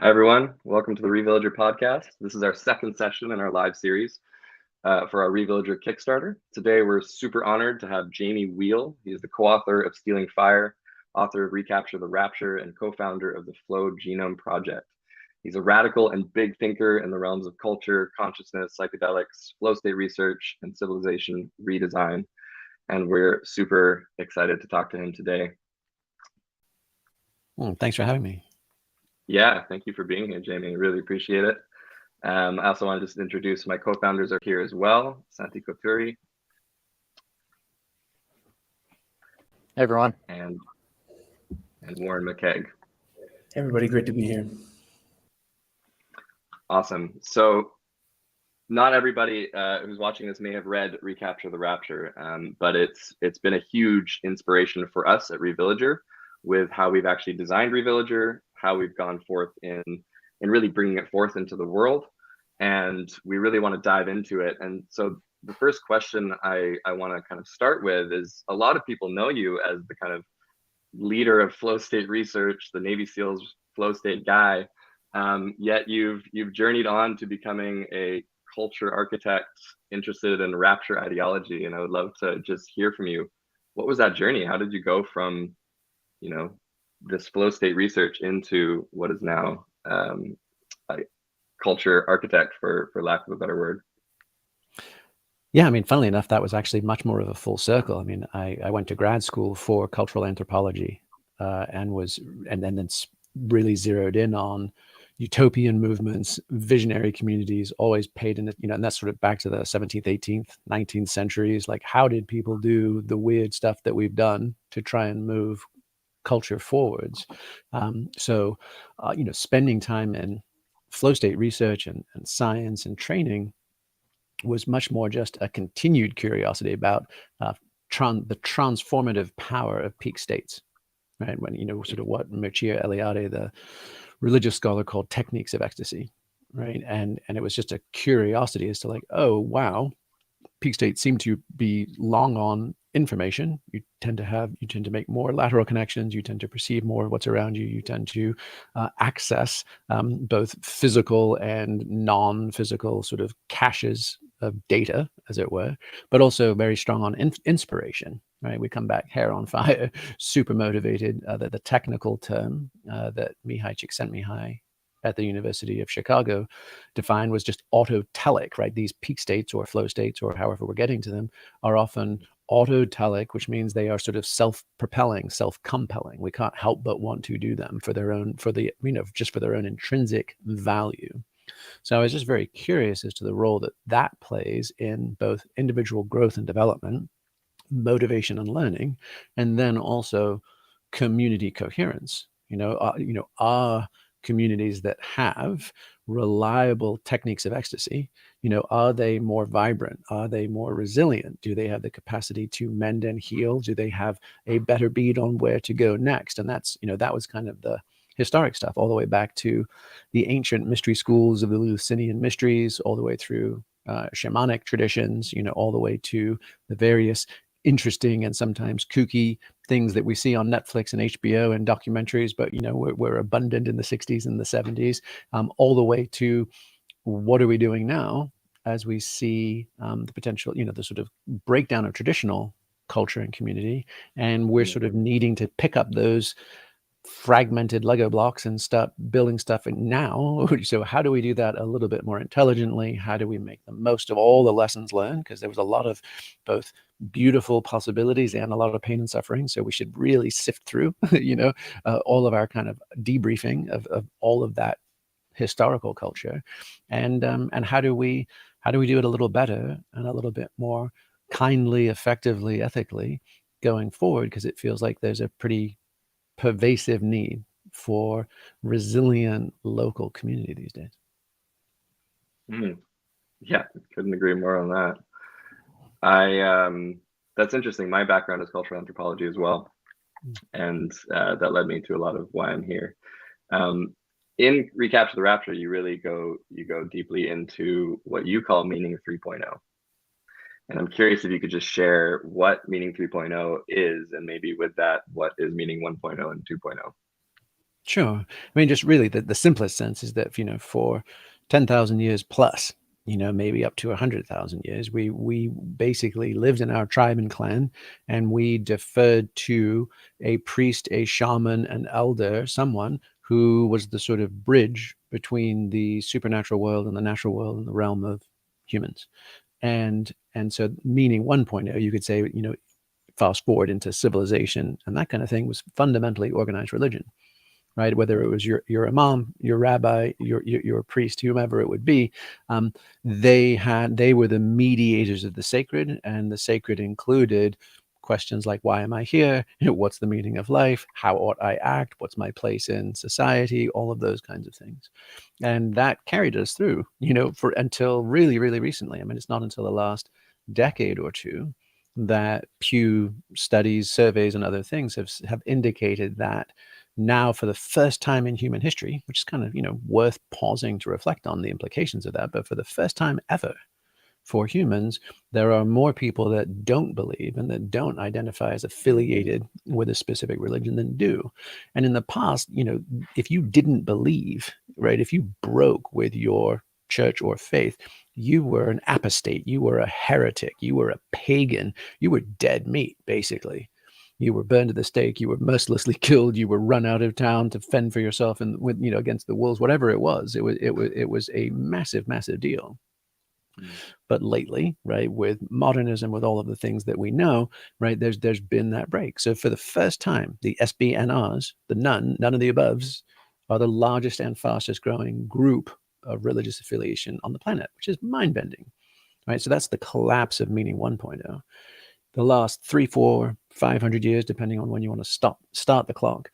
Hi, everyone. Welcome to the reVillager podcast. This is our second session in our live series for our reVillager Kickstarter. Today, we're super honored to have Jamie Wheal. He is the co-author of Stealing Fire, author of Recapture the Rapture, and co-founder of the Flow Genome Project. He's a radical and big thinker in the realms of culture, consciousness, psychedelics, flow state research, and civilization redesign. And we're super excited to talk to him today. Well, thanks for having me. Yeah, thank you for being here, Jamie. Really appreciate it. I also want to just introduce my co-founders are here as well. Santi Koturi. Hey, everyone. And Warren McKeag. Hey, everybody, great to be here. Awesome. So not everybody who's watching this may have read Recapture the Rapture, but it's been a huge inspiration for us at reVillager with how we've actually designed reVillager, how we've gone forth in really bringing it forth into the world. And we really want to dive into it. And so the first question I want to kind of start with is, a lot of people know you as the kind of leader of flow state research, the Navy SEALs flow state guy, yet you've journeyed on to becoming a culture architect interested in rapture ideology. And I would love to just hear from you. What was that journey? How did you go from, this flow state research into what is now a culture architect, for lack of a better word? Yeah, I mean, funnily enough, that was actually much more of a full circle. I mean, I went to grad school for cultural anthropology and then really zeroed in on utopian movements, visionary communities, always paid in it, and that's sort of back to the 17th, 18th, 19th centuries. Like, how did people do the weird stuff that we've done to try and move culture forwards? So spending time in flow state research and science and training was much more just a continued curiosity about the transformative power of peak states, right? When, sort of what Mircea Eliade, the religious scholar, called techniques of ecstasy, right? And it was just a curiosity as to, like, oh, wow, peak states seem to be long on information. You tend to make more lateral connections. You tend to perceive more of what's around you. You tend to access both physical and non-physical sort of caches of data, as it were, but also very strong on inspiration, right? We come back hair on fire, super motivated. The technical term that Mihai Csikszentmihalyi at the University of Chicago defined was just autotelic, right? These peak states or flow states, or however we're getting to them, are often autotelic, which means they are sort of self-propelling, self-compelling. We can't help but want to do them for their own intrinsic value. So I was just very curious as to the role that plays in both individual growth and development, motivation and learning, and then also community coherence. Are communities that have reliable techniques of ecstasy, are they more vibrant? Are they more resilient? Do they have the capacity to mend and heal? Do they have a better bead on where to go next? And that's, that was kind of the historic stuff, all the way back to the ancient mystery schools of the Eleusinian mysteries, all the way through shamanic traditions, all the way to the various interesting and sometimes kooky things that we see on Netflix and HBO and documentaries, but we're abundant in the 60s and the 70s, all the way to what are we doing now as we see the potential, the sort of breakdown of traditional culture and community, and we're sort of needing to pick up those fragmented Lego blocks and start building stuff now. So how do we do that a little bit more intelligently? How do we make the most of all the lessons learned? Because there was a lot of both beautiful possibilities and a lot of pain and suffering. So we should really sift through, all of our kind of debriefing of all of that historical culture, and how do we do it a little better and a little bit more kindly, effectively, ethically going forward? Because it feels like there's a pretty pervasive need for resilient local community these days. Yeah, couldn't agree more on that. That's interesting. My background is cultural anthropology as well, and that led me to a lot of why I'm here. In Recapture the Rapture, you really go deeply into what you call meaning 3.0. And I'm curious if you could just share what meaning 3.0 is, and maybe with that, what is meaning 1.0 and 2.0? Sure. I mean, just really the simplest sense is that, for 10,000 years plus, maybe up to 100,000 years, we basically lived in our tribe and clan, and we deferred to a priest, a shaman, an elder, someone who was the sort of bridge between the supernatural world and the natural world and the realm of humans. And so meaning 1.0, you could say, fast forward into civilization and that kind of thing, was fundamentally organized religion. Right, whether it was your imam, your rabbi, your priest, whomever it would be, they were the mediators of the sacred, and the sacred included questions like, why am I here? What's the meaning of life? How ought I act? What's my place in society? All of those kinds of things. And that carried us through, for until really, really recently. I mean, it's not until the last decade or two that Pew studies, surveys, and other things have indicated that now, for the first time in human history, which is kind of, worth pausing to reflect on the implications of that, but for the first time ever for humans, there are more people that don't believe and that don't identify as affiliated with a specific religion than do. And in the past, if you didn't believe, right, if you broke with your church or faith, you were an apostate, you were a heretic, you were a pagan, you were dead meat, basically. You were burned at the stake, you were mercilessly killed, you were run out of town to fend for yourself and with, against the wolves, whatever it was. It was a massive, massive deal. But lately, right, with modernism, with all of the things that we know, right, there's been that break. So for the first time, the SBNRs, the none of the aboves, are the largest and fastest growing group of religious affiliation on the planet, which is mind bending, right? So that's the collapse of meaning 1.0. The last 3, 4, 500 years, depending on when you want to start the clock,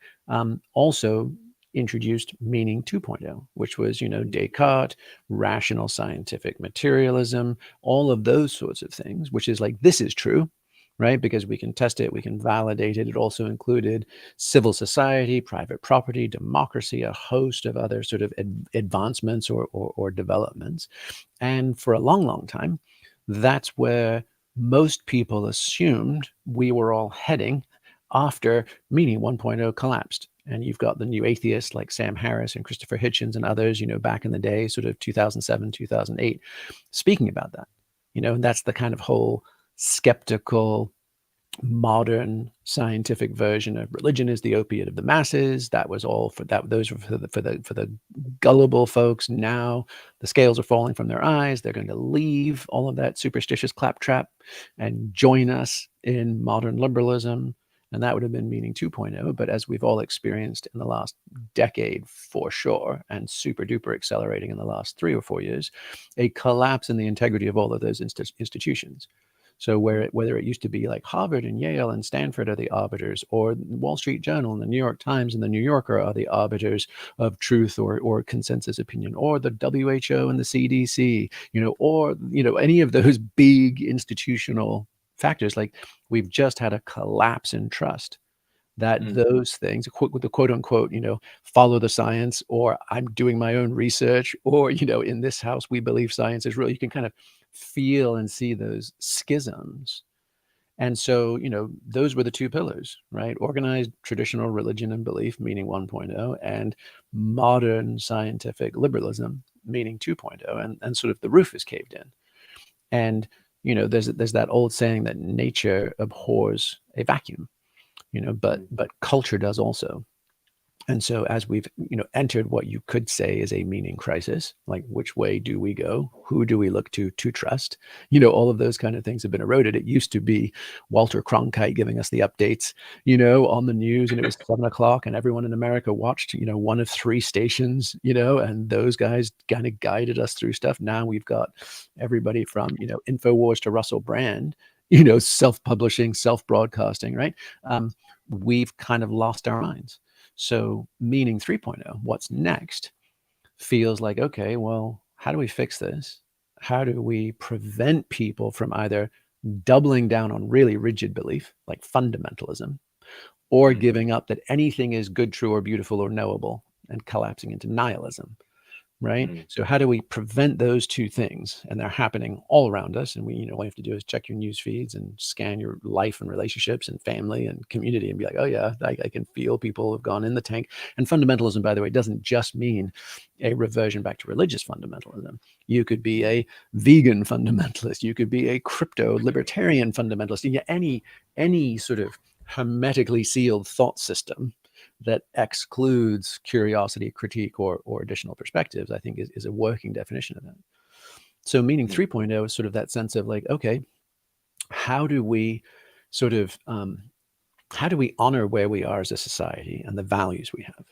also introduced meaning 2.0, which was, Descartes, rational scientific materialism, all of those sorts of things, which is like, this is true, right? Because we can test it, we can validate it. It also included civil society, private property, democracy, a host of other sort of advancements or developments. And for a long, long time, that's where most people assumed we were all heading after meaning 1.0 collapsed. And you've got the new atheists like Sam Harris and Christopher Hitchens and others, back in the day, sort of 2007, 2008, speaking about that, and that's the kind of whole skeptical, modern scientific version of religion is the opiate of the masses. That was all for that. Those were for the gullible folks. Now the scales are falling from their eyes. They're going to leave all of that superstitious claptrap and join us in modern liberalism. And that would have been meaning 2.0. But as we've all experienced in the last decade, for sure, and super duper accelerating in the last 3 or 4 years, a collapse in the integrity of all of those institutions. So whether it used to be like Harvard and Yale and Stanford are the arbiters, or Wall Street Journal and the New York Times and the New Yorker are the arbiters of truth or consensus opinion, or the WHO and the CDC, or any of those big institutional factors, like we've just had a collapse in trust that those things, the quote unquote, follow the science, or I'm doing my own research, or, in this house, we believe science is real. You can kind of feel and see those schisms. And so, those were the two pillars, right? Organized traditional religion and belief, meaning 1.0, and modern scientific liberalism, meaning 2.0. And sort of the roof is caved in. And, there's that old saying that nature abhors a vacuum. But culture does also. And so as we've, entered what you could say is a meaning crisis, like which way do we go? Who do we look to trust? All of those kind of things have been eroded. It used to be Walter Cronkite giving us the updates, on the news, and it was 7:00 and everyone in America watched, one of 3 stations, and those guys kind of guided us through stuff. Now we've got everybody from, InfoWars to Russell Brand, self-publishing, self-broadcasting, right? We've kind of lost our minds. So meaning 3.0, what's next, feels like, okay, well, how do we fix this? How do we prevent people from either doubling down on really rigid belief, like fundamentalism, or giving up that anything is good, true, or beautiful, or knowable, and collapsing into nihilism? right? So how do we prevent those two things? And they're happening all around us. And all you have to do is check your news feeds and scan your life and relationships and family and community and be like, oh yeah, I can feel people have gone in the tank. And fundamentalism, by the way, doesn't just mean a reversion back to religious fundamentalism. You could be a vegan fundamentalist. You could be a crypto libertarian fundamentalist. Any sort of hermetically sealed thought system that excludes curiosity, critique, or additional perspectives, I think is a working definition of that. So meaning 3.0 is sort of that sense of like, okay, how do we sort of, how do we honor where we are as a society and the values we have,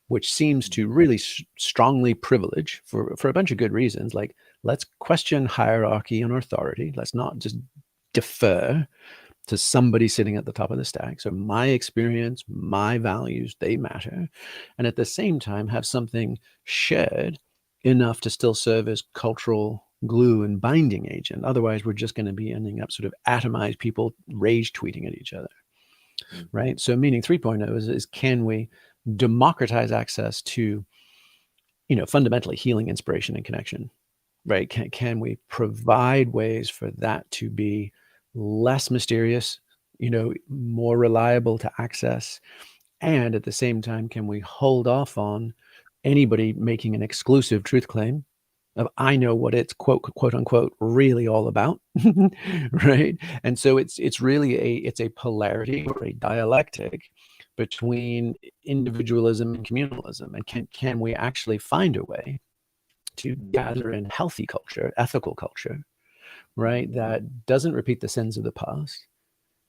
which seems to really strongly privilege for a bunch of good reasons. Like, let's question hierarchy and authority. Let's not just defer to somebody sitting at the top of the stack. So my experience, my values, they matter. And at the same time, have something shared enough to still serve as cultural glue and binding agent. Otherwise, we're just going to be ending up sort of atomized people rage tweeting at each other, right? So meaning 3.0 is can we democratize access to, fundamentally healing, inspiration, and connection, right? Can we provide ways for that to be less mysterious, more reliable to access? And at the same time, can we hold off on anybody making an exclusive truth claim of I know what it's quote unquote really all about, right? And so it's really it's a polarity or a dialectic between individualism and communalism. And can we actually find a way to gather in healthy culture, ethical culture, right, that doesn't repeat the sins of the past,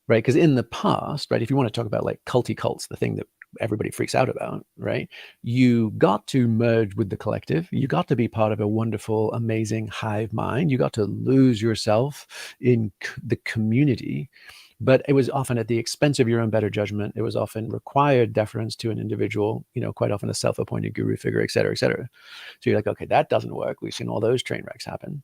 right? Because in the past, right, if you want to talk about like culty cults, the thing that everybody freaks out about, right, you got to merge with the collective. You got to be part of a wonderful, amazing hive mind. You got to lose yourself in the community. But it was often at the expense of your own better judgment. It was often required deference to an individual, quite often a self-appointed guru figure, et cetera, et cetera. So you're like, okay, that doesn't work. We've seen all those train wrecks happen.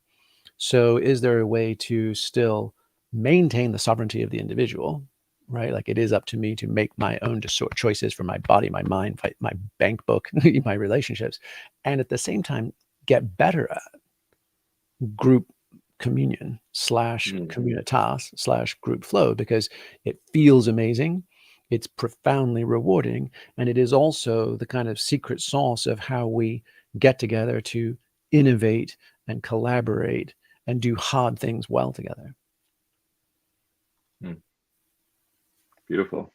So is there a way to still maintain the sovereignty of the individual, right? Like it is up to me to make my own choices for my body, my mind, my bank book, my relationships, and at the same time get better at group communion / communitas / group flow, because it feels amazing, it's profoundly rewarding, and it is also the kind of secret sauce of how we get together to innovate and collaborate and do hard things well together. Beautiful.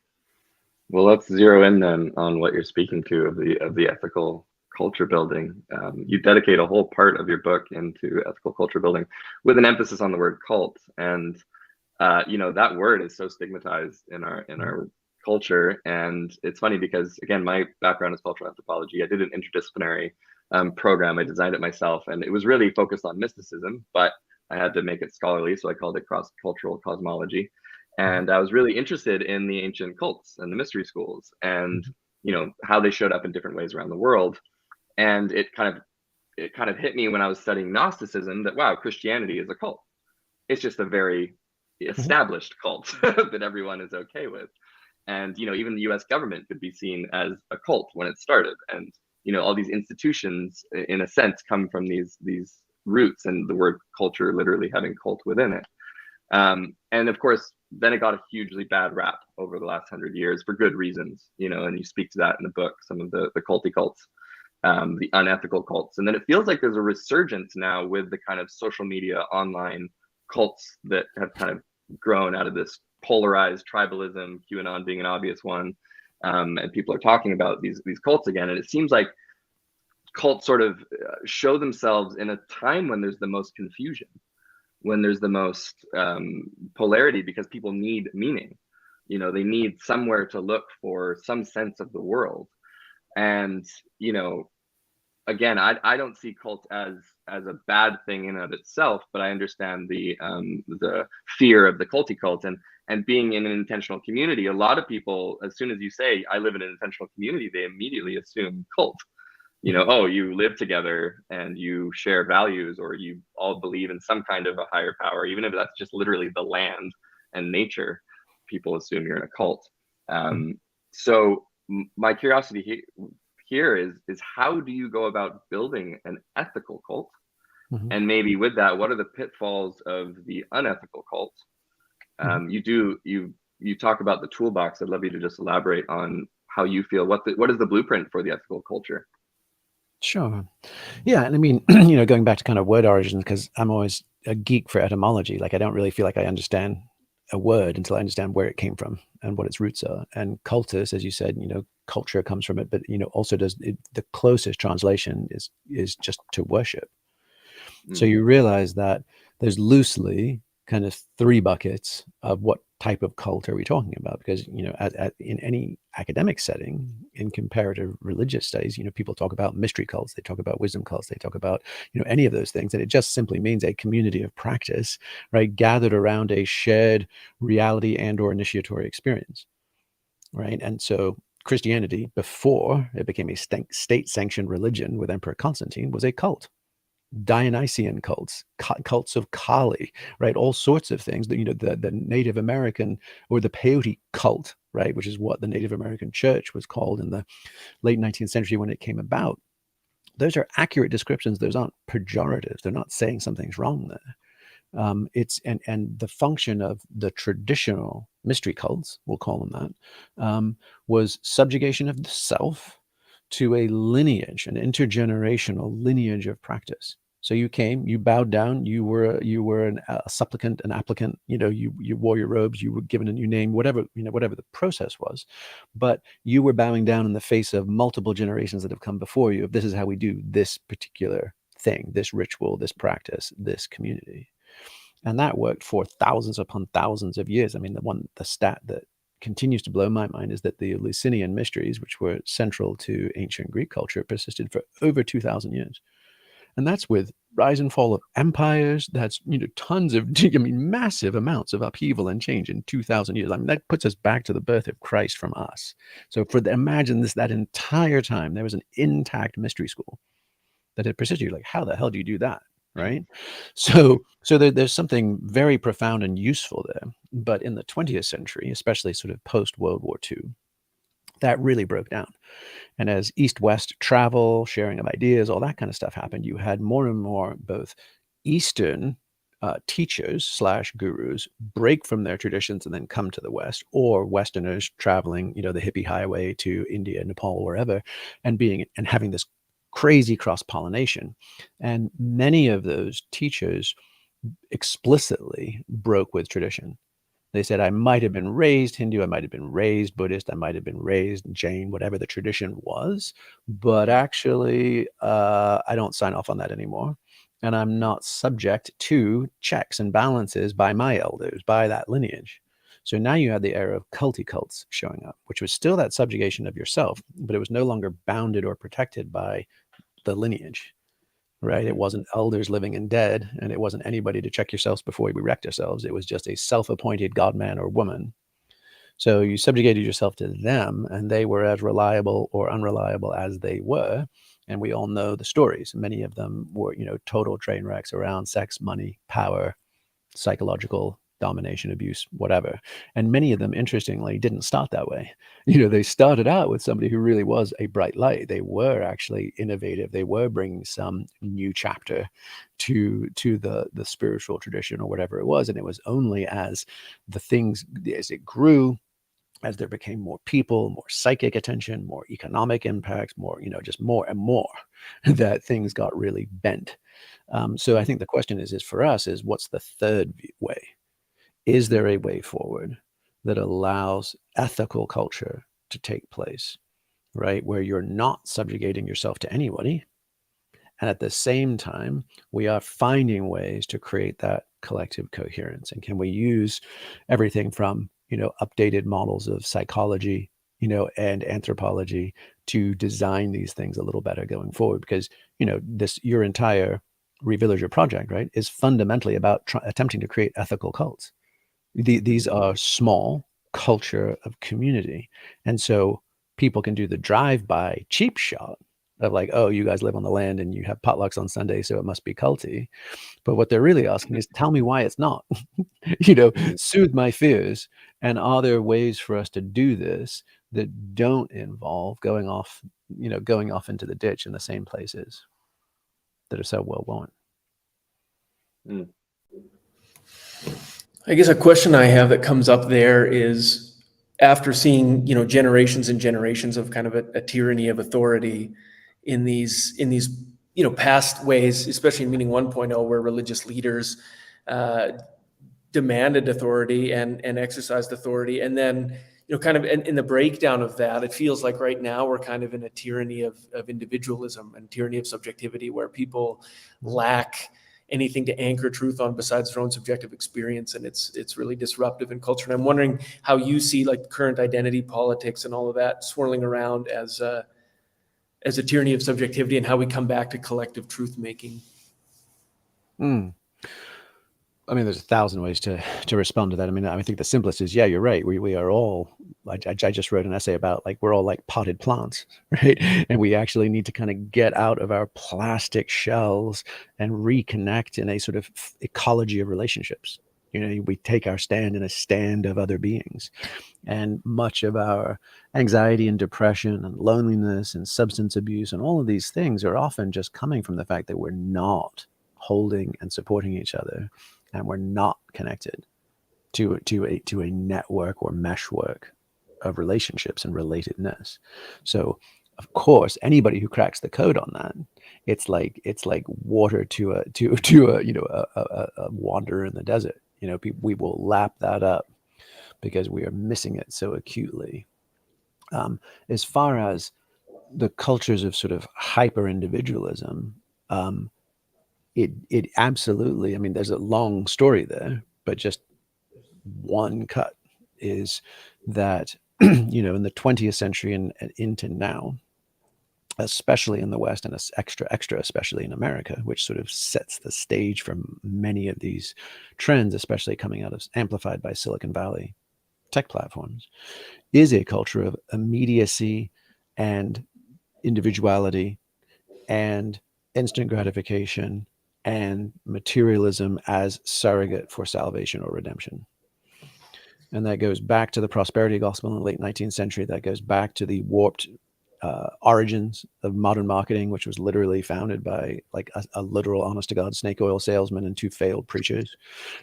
Well, let's zero in then on what you're speaking to of the ethical culture building. You dedicate a whole part of your book into ethical culture building with an emphasis on the word cult. And that word is so stigmatized in our culture. And it's funny because, again, my background is cultural anthropology. I did an interdisciplinary program. I designed it myself, and it was really focused on mysticism, but I had to make it scholarly, so I called it cross-cultural cosmology. And I was really interested in the ancient cults and the mystery schools and how they showed up in different ways around the world. And it kind of hit me when I was studying Gnosticism that, wow, Christianity is a cult. It's just a very established cult that everyone is okay with. And even the US government could be seen as a cult when it started. And all these institutions in a sense come from these roots, and the word culture literally having cult within it. And of course, then it got a hugely bad rap over the last 100 years for good reasons, and you speak to that in the book, some of the culty cults, the unethical cults. And then it feels like there's a resurgence now with the kind of social media online cults that have kind of grown out of this polarized tribalism, QAnon being an obvious one. And people are talking about these cults again. And it seems like cults sort of show themselves in a time when there's the most confusion, when there's the most polarity, because people need meaning. They need somewhere to look for some sense of the world. And again, I don't see cults as a bad thing in and of itself, but I understand the fear of the culty cult, and being in an intentional community. A lot of people, as soon as you say I live in an intentional community, they immediately assume cult. Oh, you live together and you share values, or you all believe in some kind of a higher power, even if that's just literally the land and nature. People assume you're in a cult. So my curiosity here is how do you go about building an ethical cult? Mhm. And maybe with that, what are the pitfalls of the unethical cult? You talk about the toolbox. I'd love you to just elaborate on how you feel. What is the blueprint for the ethical culture? Sure. Yeah, and I mean, going back to kind of word origins, because I'm always a geek for etymology. Like I don't really feel like I understand a word until I understand where it came from and what its roots are. And cultus, as you said, culture comes from it, but also the closest translation is just to worship. So you realize that there's loosely kind of three buckets of what type of cult are we talking about? Because, in any academic setting, in comparative religious studies, people talk about mystery cults, they talk about wisdom cults, they talk about, any of those things. And it just simply means a community of practice, right? Gathered around a shared reality and or initiatory experience, right? And so Christianity, before it became a state-sanctioned religion with Emperor Constantine, was a cult. Dionysian cults, cults of Kali, right? All sorts of things. The Native American or the peyote cult, right? Which is what the Native American church was called in the late 19th century when it came about. Those are accurate descriptions. Those aren't pejoratives. They're not saying something's wrong there. It's and the function of the traditional mystery cults, we'll call them that, was subjugation of the self to a lineage, an intergenerational lineage of practice. So you came, you bowed down, you were a supplicant, an applicant, you wore your robes, you were given a new name, whatever the process was, but you were bowing down in the face of multiple generations that have come before you. If this is how we do this particular thing, this ritual, this practice, this community. And that worked for thousands upon thousands of years. I mean, the stat that continues to blow my mind is that the Eleusinian mysteries, which were central to ancient Greek culture, persisted for over 2,000 years. And that's with rise and fall of empires. That's, tons of, massive amounts of upheaval and change in 2,000 years. I mean, that puts us back to the birth of Christ from us. So imagine that entire time, there was an intact mystery school that had persisted. You're like, how the hell do you do that? Right. So there's something very profound and useful there. But in the 20th century, especially sort of post World War II, that really broke down. And as East-West travel, sharing of ideas, all that kind of stuff happened, you had more and more both Eastern teachers / gurus break from their traditions and then come to the West, or Westerners traveling, the hippie highway to India, Nepal, wherever, and having this crazy cross-pollination. And many of those teachers explicitly broke with tradition. They said, I might have been raised Hindu, I might have been raised Buddhist, I might have been raised Jain, whatever the tradition was, but actually, I don't sign off on that anymore. And I'm not subject to checks and balances by my elders, by that lineage. So now you had the era of culty cults showing up, which was still that subjugation of yourself, but it was no longer bounded or protected by the lineage, right? It wasn't elders living and dead, and it wasn't anybody to check yourselves before we wrecked ourselves. It was just a self-appointed God, man, or woman. So you subjugated yourself to them, and they were as reliable or unreliable as they were. And we all know the stories. Many of them were, total train wrecks around sex, money, power, psychological domination, abuse, whatever. And many of them, interestingly, didn't start that way. They started out with somebody who really was a bright light. They were actually innovative. They were bringing some new chapter to the spiritual tradition or whatever it was. And it was only as it grew, as there became more people, more psychic attention, more economic impacts, more, just more and more, that things got really bent. So I think the question is for us is, what's the third way? Is there a way forward that allows ethical culture to take place, right? Where you're not subjugating yourself to anybody. And at the same time, we are finding ways to create that collective coherence. And can we use everything from, updated models of psychology, and anthropology to design these things a little better going forward? Because, your entire reVillager project, right, is fundamentally about attempting to create ethical cults. These are small culture of community. And so people can do the drive-by cheap shot of like, oh, you guys live on the land and you have potlucks on Sunday, so it must be culty. But what they're really asking is, tell me why it's not. Soothe my fears. And are there ways for us to do this that don't involve going off into the ditch in the same places that are so well worn? I guess a question I have that comes up there is, after seeing, generations and generations of kind of a tyranny of authority in these past ways, especially in Meaning 1.0, where religious leaders demanded authority and exercised authority, and then kind of in the breakdown of that, it feels like right now we're kind of in a tyranny of individualism and tyranny of subjectivity, where people lack anything to anchor truth on besides their own subjective experience, and it's really disruptive in culture. And I'm wondering how you see like current identity politics and all of that swirling around as a tyranny of subjectivity, and how we come back to collective truth making. I mean, there's 1,000 ways to respond to that. I mean, I think the simplest is, yeah, you're right. We are all, I just wrote an essay about, like, we're all like potted plants, right? And we actually need to kind of get out of our plastic shells and reconnect in a sort of ecology of relationships. We take our stand in a stand of other beings. And much of our anxiety and depression and loneliness and substance abuse and all of these things are often just coming from the fact that we're not holding and supporting each other, and we're not connected to a network or meshwork of relationships and relatedness. So, of course, anybody who cracks the code on that, it's like water to a wanderer in the desert. We will lap that up because we are missing it so acutely. As far as the cultures of sort of hyper individualism, it absolutely, I mean, there's a long story there, but just one cut is that, in the 20th century and into now, especially in the West, and extra especially in America, which sort of sets the stage for many of these trends, especially coming out of amplified by Silicon Valley tech platforms, is a culture of immediacy and individuality and instant gratification and materialism as surrogate for salvation or redemption. And that goes back to the prosperity gospel in the late 19th century. That goes back to the warped origins of modern marketing, which was literally founded by like a literal honest to God snake oil salesman and 2 failed preachers.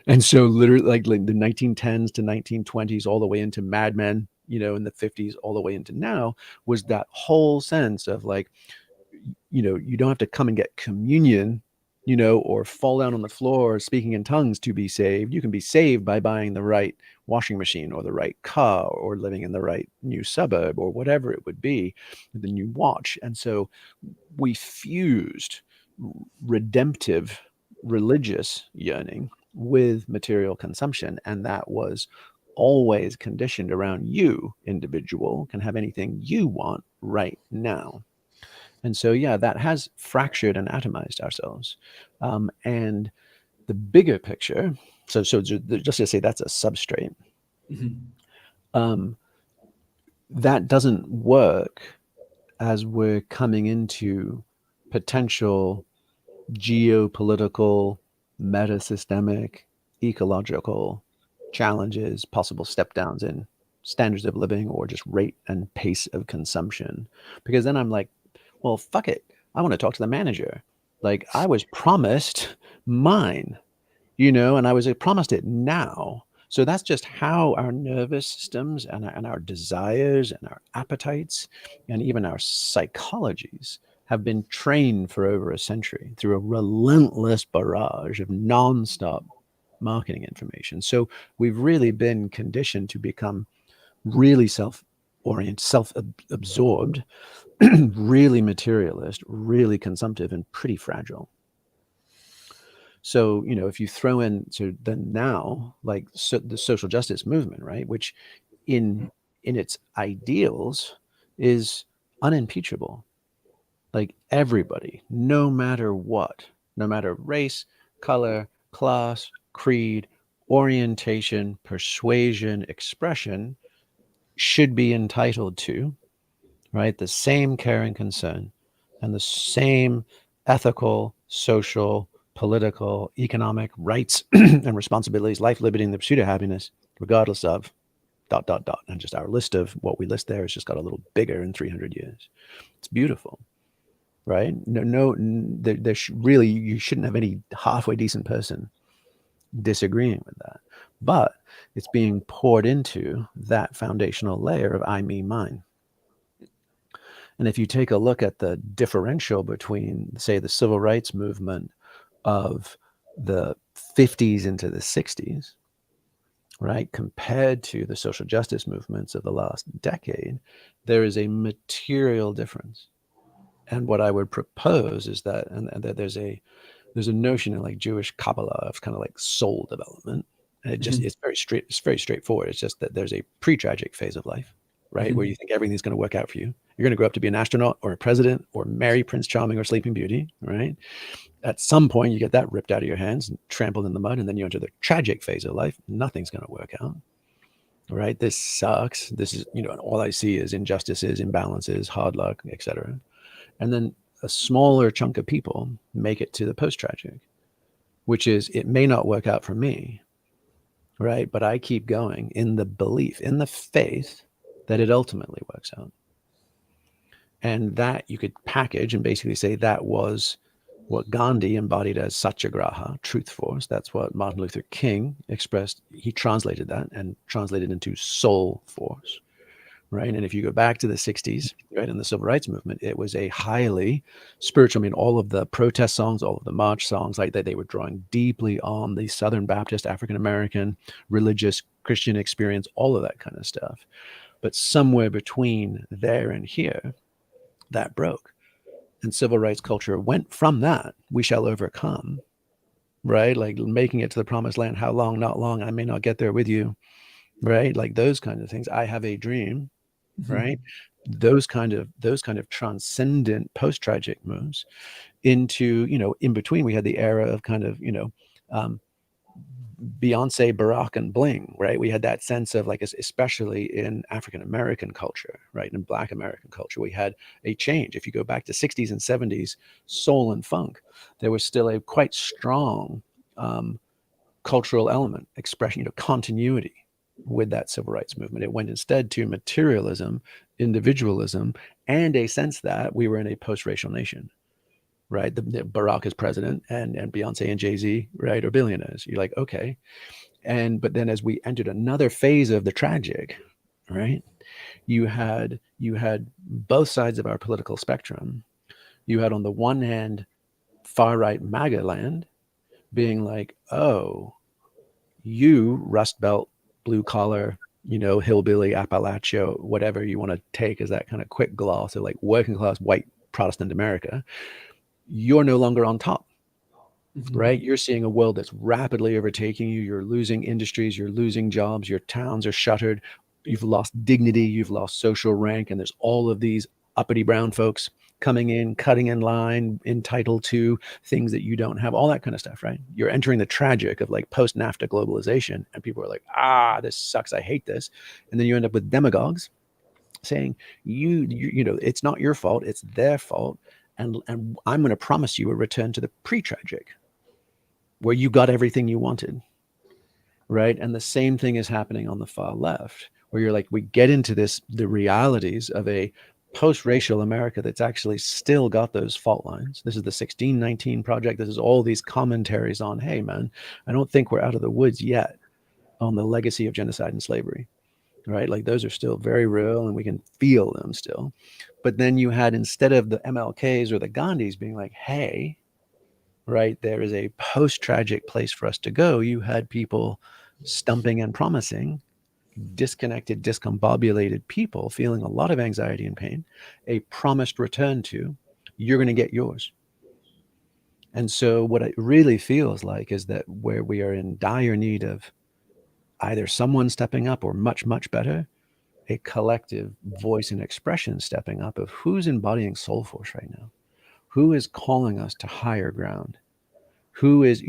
And so literally like the 1910s to 1920s, all the way into Mad Men, in the 50s, all the way into now, was that whole sense of like, you don't have to come and get communion, or fall down on the floor speaking in tongues to be saved. You can be saved by buying the right washing machine or the right car or living in the right new suburb or whatever it would be, the new watch. And so we fused redemptive religious yearning with material consumption. And that was always conditioned around you, individual, can have anything you want right now. And so, yeah, that has fractured and atomized ourselves. And the bigger picture, so just to say that's a substrate, that doesn't work as we're coming into potential geopolitical, meta-systemic, ecological challenges, possible step downs in standards of living or just rate and pace of consumption. Because then I'm like, well, fuck it. I want to talk to the manager. Like, I was promised mine, and I was promised it now. So that's just how our nervous systems and our desires and our appetites and even our psychologies have been trained for over a century through a relentless barrage of nonstop marketing information. So we've really been conditioned to become really self-oriented, self-absorbed, really materialist, really consumptive, and pretty fragile. So, if you throw in to then now, like the social justice movement, right, which in its ideals is unimpeachable. Like everybody, no matter what, no matter race, color, class, creed, orientation, persuasion, expression, should be entitled to, right, the same care and concern, and the same ethical, social, political, economic rights and responsibilities, life, liberty, and the pursuit of happiness, regardless of ... And just our list of what we list there has just got a little bigger in 300 years. It's beautiful, right? Really, you shouldn't have any halfway decent person disagreeing with that. But it's being poured into that foundational layer of I, me, mine. And if you take a look at the differential between, say, the civil rights movement of the 50s into the 60s, right, compared to the social justice movements of the last decade, there is a material difference. And what I would propose is that, and that there's a notion in like Jewish Kabbalah of kind of like soul development. And it's very straightforward. It's just that there's a pre-tragic phase of life, right? Where you think everything's going to work out for you. You're going to grow up to be an astronaut or a president or marry Prince Charming or Sleeping Beauty, right? At some point, you get that ripped out of your hands and trampled in the mud, and then you enter the tragic phase of life. Nothing's going to work out, right? This sucks. This is, and all I see is injustices, imbalances, hard luck, etc. And then a smaller chunk of people make it to the post-tragic, which is, it may not work out for me, right? But I keep going in the belief, in the faith that it ultimately works out. And that you could package and basically say that was what Gandhi embodied as satyagraha, truth force. That's what Martin Luther King expressed. He translated that and translated into soul force, right? And if you go back to the 60s, right, in the civil rights movement, it was a highly spiritual, I mean, all of the protest songs, all of the march songs, like that, they were drawing deeply on the Southern Baptist, African-American, religious, Christian experience, all of that kind of stuff. But somewhere between there and here, that broke. And civil rights culture went from that, we shall overcome, right? Like making it to the promised land. How long? Not long. I may not get there with you, right? Like those kind of things. I have a dream, right? Those kind of transcendent post-tragic moves into, in between, we had the era of kind of, Beyonce, Barack, and bling, right? We had that sense of like, especially in African American culture, right? In Black American culture, we had a change. If you go back to 60s and 70s, soul and funk, there was still a quite strong cultural element, expression, continuity with that civil rights movement. It went instead to materialism, individualism, and a sense that we were in a post-racial nation. Right, the Barack is president, and Beyonce and Jay-Z, right, are billionaires. You're like, okay, but then as we entered another phase of the tragic, right, you had both sides of our political spectrum. You had on the one hand far right MAGA land being like, oh, you Rust Belt, blue collar, hillbilly, Appalachia, whatever you want to take as that kind of quick gloss of like working class white Protestant America, you're no longer on top, right? You're seeing a world that's rapidly overtaking you. You're losing industries, you're losing jobs, your towns are shuttered, you've lost dignity, you've lost social rank, and there's all of these uppity brown folks coming in, cutting in line, entitled to things that you don't have, all that kind of stuff, right? You're entering the tragic of like post-NAFTA globalization, and people are like, this sucks, I hate this. And then you end up with demagogues saying, it's not your fault, it's their fault. And I'm going to promise you a return to the pre-tragic, where you got everything you wanted, right? And the same thing is happening on the far left, where you're like, we get into the realities of a post-racial America that's actually still got those fault lines. This is the 1619 Project. This is all these commentaries on, hey, man, I don't think we're out of the woods yet on the legacy of genocide and slavery, right? Like those are still very real and we can feel them still. But then you had, instead of the MLKs or the Gandhis being like, hey, right, there is a post-tragic place for us to go, you had people stumping and promising, disconnected, discombobulated people feeling a lot of anxiety and pain, a promised return to, you're going to get yours. And so what it really feels like is that where we are in dire need of either someone stepping up or much, much better, a collective voice and expression stepping up of who's embodying soul force right now, who is calling us to higher ground, who is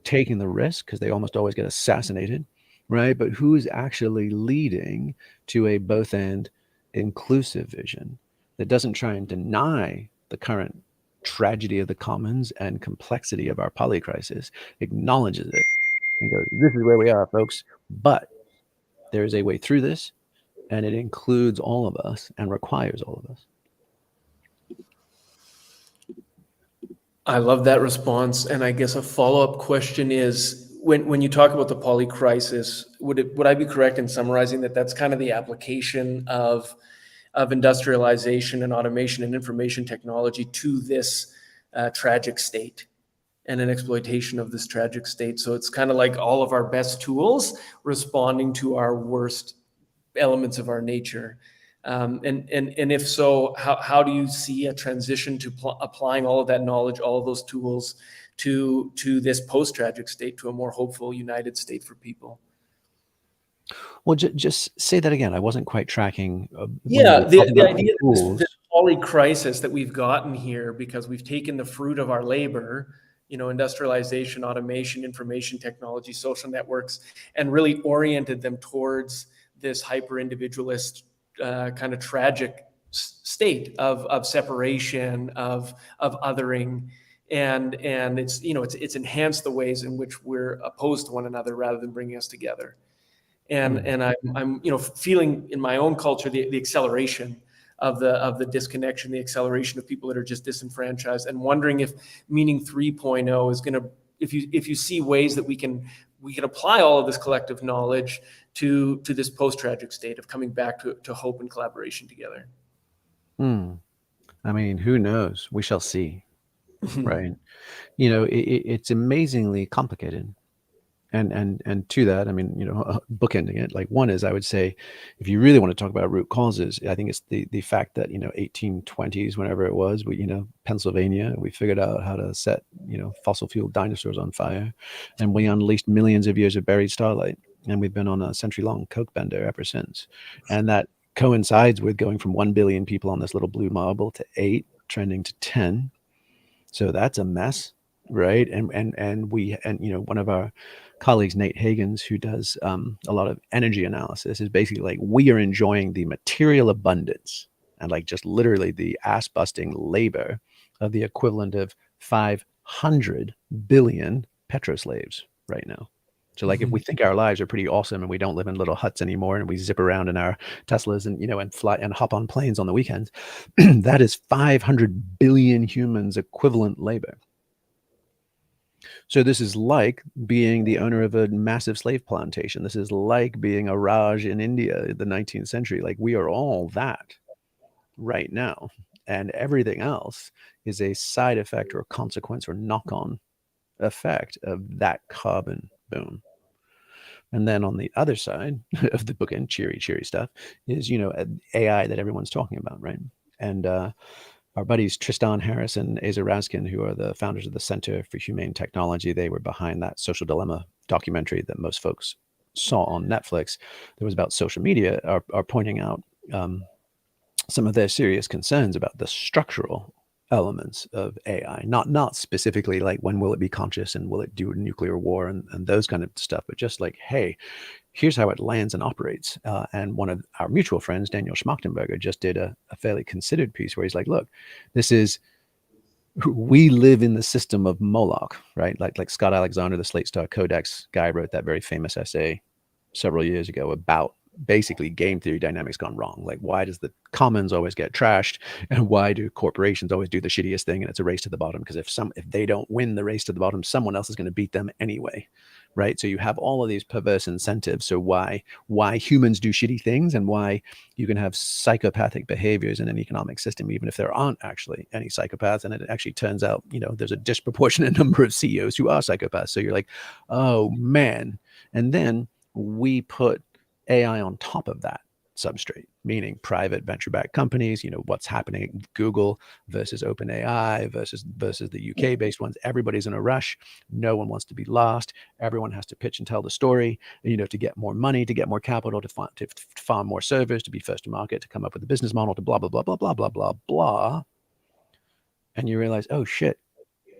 taking the risk, because they almost always get assassinated, right? But who is actually leading to a both and inclusive vision, that doesn't try and deny the current tragedy of the commons and complexity of our polycrisis, acknowledges it and goes, this is where we are, folks, but there is a way through this, and it includes all of us and requires all of us. I love that response. And I guess a follow-up question is, when you talk about the polycrisis, would I be correct in summarizing that that's kind of the application of industrialization and automation and information technology to this tragic state, and an exploitation of this tragic state? So it's kind of like all of our best tools responding to our worst elements of our nature. And if so, how do you see a transition to applying all of that knowledge, all of those tools to this post-tragic state, to a more hopeful, united state for people? Well, just say that again. I wasn't quite tracking. Yeah, the idea that this polycrisis that we've gotten here because we've taken the fruit of our labor, industrialization, automation, information technology, social networks, and really oriented them towards this hyper-individualist kind of tragic state of separation, of othering, and it's enhanced the ways in which we're opposed to one another rather than bringing us together. And I'm feeling in my own culture the acceleration of the disconnection, the acceleration of people that are just disenfranchised, and wondering if Meaning 3.0 is going to, if you see ways that we can apply all of this collective knowledge to this post-tragic state of coming back to hope and collaboration together. I mean, who knows? We shall see, right? It's amazingly complicated. And to that, I mean, bookending it, like, one is, I would say, if you really want to talk about root causes, I think it's the fact that 1820s, whenever it was, we Pennsylvania, we figured out how to set fossil fuel dinosaurs on fire, and we unleashed millions of years of buried starlight, and we've been on a century-long coke bender ever since. And that coincides with going from 1 billion people on this little blue marble to 8, trending to 10. So that's a mess, right? And one of our colleagues, Nate Hagans, who does a lot of energy analysis, is basically like, we are enjoying the material abundance and like just literally the ass busting labor of the equivalent of 500 billion petroslaves right now. So like, if we think our lives are pretty awesome and we don't live in little huts anymore and we zip around in our Teslas and and fly and hop on planes on the weekends, that is 500 billion humans equivalent labor. So this is like being the owner of a massive slave plantation. This is like being a Raj in India in the 19th century. Like, we are all that right now. And everything else is a side effect or consequence or knock-on effect of that carbon boom. And then on the other side of the bookend, cheery stuff, is AI that everyone's talking about, right? And our buddies Tristan Harris and Asa Raskin, who are the founders of the Center for Humane Technology, they were behind that Social Dilemma documentary that most folks saw on Netflix that was about social media, are pointing out some of their serious concerns about the structural elements of AI, not specifically like, when will it be conscious and will it do a nuclear war and those kind of stuff, but just like, hey, here's how it lands and operates. And one of our mutual friends, Daniel Schmachtenberger, just did a fairly considered piece where he's like, look, we live in the system of Moloch, right? Like Scott Alexander, the Slate Star Codex guy, wrote that very famous essay several years ago about basically game theory dynamics gone wrong. Like, why does the commons always get trashed, and why do corporations always do the shittiest thing, and it's a race to the bottom? Because if they don't win the race to the bottom, someone else is going to beat them anyway, right? So you have all of these perverse incentives. So why humans do shitty things, and why you can have psychopathic behaviors in an economic system, even if there aren't actually any psychopaths. And it actually turns out, there's a disproportionate number of CEOs who are psychopaths. So you're like, oh man. And then we put AI on top of that substrate, meaning private venture-backed companies, what's happening at Google versus OpenAI versus the UK-based ones. Everybody's in a rush. No one wants to be lost. Everyone has to pitch and tell the story, to get more money, to get more capital, to farm more servers, to be first to market, to come up with a business model, to blah, blah, blah, blah, blah, blah, blah, blah. And you realize, oh shit,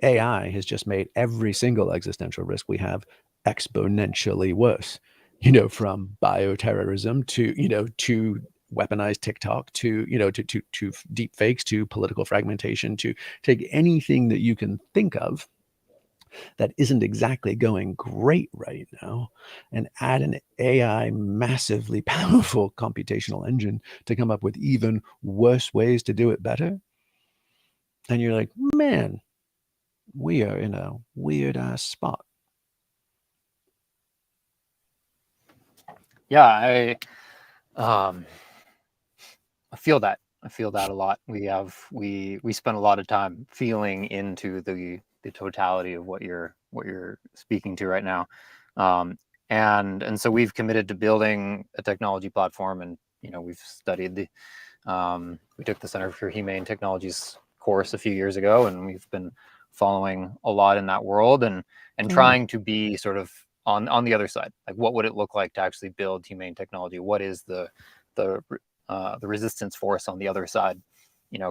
AI has just made every single existential risk we have exponentially worse. From bioterrorism to weaponized TikTok to, to deep fakes, to political fragmentation, to take anything that you can think of that isn't exactly going great right now and add an AI massively powerful computational engine to come up with even worse ways to do it better. And you're like, man, we are in a weird ass spot. Yeah, I feel that. I feel that a lot. We spend a lot of time feeling into the totality of what you're speaking to right now, and so we've committed to building a technology platform, and we've studied the we took the Center for Humane Technologies course a few years ago, and we've been following a lot in that world and trying to be sort of on the other side. Like, what would it look like to actually build humane technology? What is the resistance force on the other side?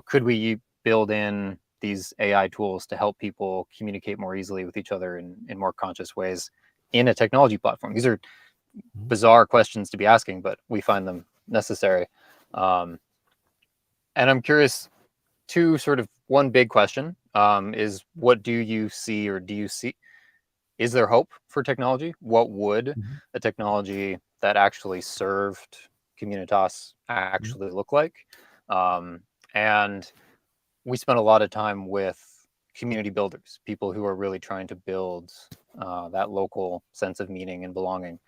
Could we build in these AI tools to help people communicate more easily with each other in more conscious ways in a technology platform? These are bizarre questions to be asking, but we find them necessary. And I'm curious, one big question is, what do you see, or do you see, is there hope for technology? What would a technology that actually served communitas actually look like? And we spent a lot of time with community builders, people who are really trying to build that local sense of meaning and belonging.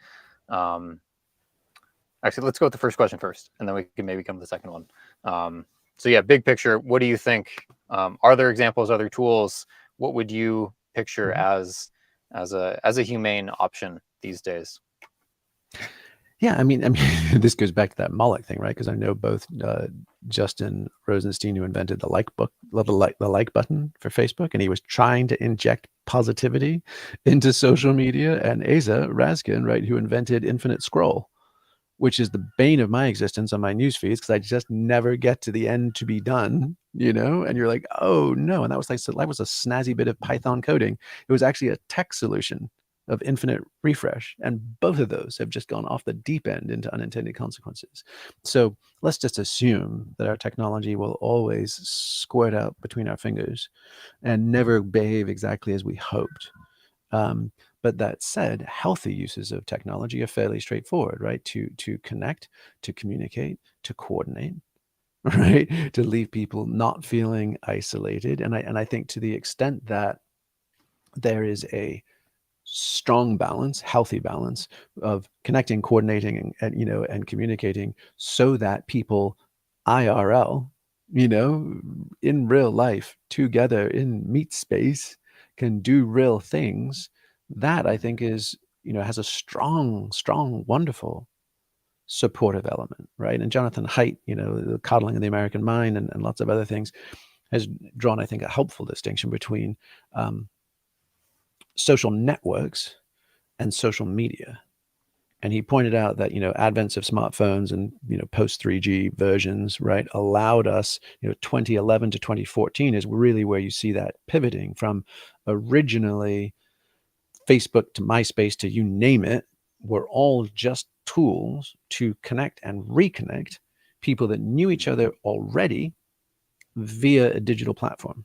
Actually, let's go with the first question first, and then we can maybe come to the second one. So yeah, big picture, what do you think? Are there examples, other tools? What would you picture as a humane option these days? Yeah, I mean, this goes back to that Moloch thing, right? Because I know both Justin Rosenstein, who invented the like button for Facebook, and he was trying to inject positivity into social media, and Asa Raskin, right, who invented infinite scroll, which is the bane of my existence on my news feeds, because I just never get to the end to be done, and you're like, oh no. And that was a snazzy bit of Python coding. It was actually a tech solution of infinite refresh. And both of those have just gone off the deep end into unintended consequences. So let's just assume that our technology will always squirt out between our fingers and never behave exactly as we hoped. But that said, healthy uses of technology are fairly straightforward, right? To connect, to communicate, to coordinate, right? To leave people not feeling isolated. And I think, to the extent that there is a strong balance, healthy balance of connecting, coordinating, and communicating, so that people IRL, in real life, together in meat space, can do real things. That, I think, is, has a strong, wonderful supportive element, right? And Jonathan Haidt, the coddling of the American mind, and lots of other things, has drawn, I think, a helpful distinction between social networks and social media. And he pointed out that, advents of smartphones and, post 3G versions, right, allowed us, 2011 to 2014 is really where you see that pivoting from originally Facebook to MySpace to you name it, were all just tools to connect and reconnect people that knew each other already via a digital platform.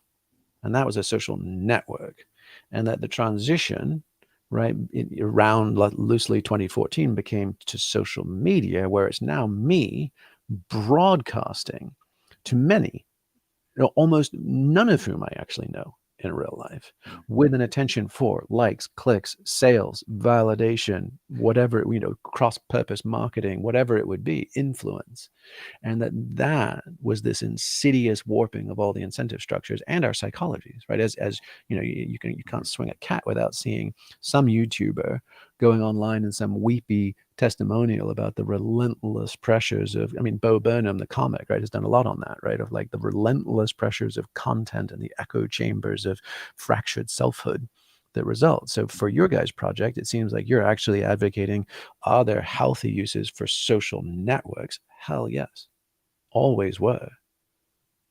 And that was a social network. And that the transition, right, around loosely 2014, became to social media, where it's now me broadcasting to many, almost none of whom I actually know in real life, with an attention for likes, clicks, sales, validation, whatever, cross-purpose marketing, whatever it would be, influence. And that was this insidious warping of all the incentive structures and our psychologies, right? As you can't swing a cat without seeing some YouTuber going online in some weepy testimonial about the relentless pressures of, Bo Burnham, the comic, right, has done a lot on that, right, of like the relentless pressures of content and the echo chambers of fractured selfhood that result. So for your guys' project, it seems like you're actually advocating, are there healthy uses for social networks? Hell yes, always were,